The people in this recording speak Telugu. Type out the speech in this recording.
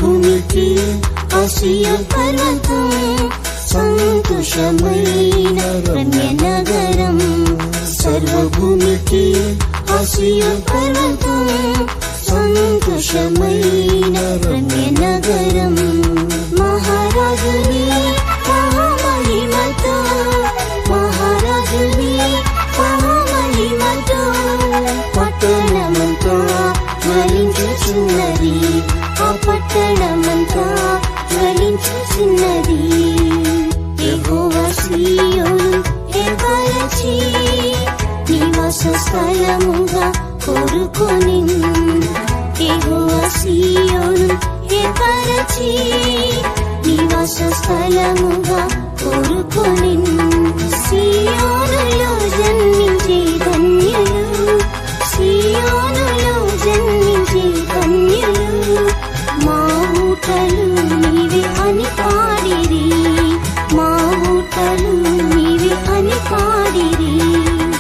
సర్వభూమికి ఆసియా పర్వతం సంతోషమైన రమ్య నగరం. సర్వభూమికి ఆసియా పర్వతం సంతోషమైన రమ్య నగరం. మహారాజుని మహామహిమతో మహారాజుని మహామహిమతో పట్టణమంతా జ్వలించుచున్నది. ఆ పట్టణమంతా జ్వలించుచున్నది. యెహోవా సీయోను ఏర్పరచి నివాస స్థలముగా కోరుకొని. యెహోవా సీయోను ఏర్పరచి నివాస స్థలముగా కోరుకొని. సీయోనులో జన్మించే ధన్యులు, సీయోనులో జన్మించే ధన్యులు. మా ఊటలు నీవే అని పాడు.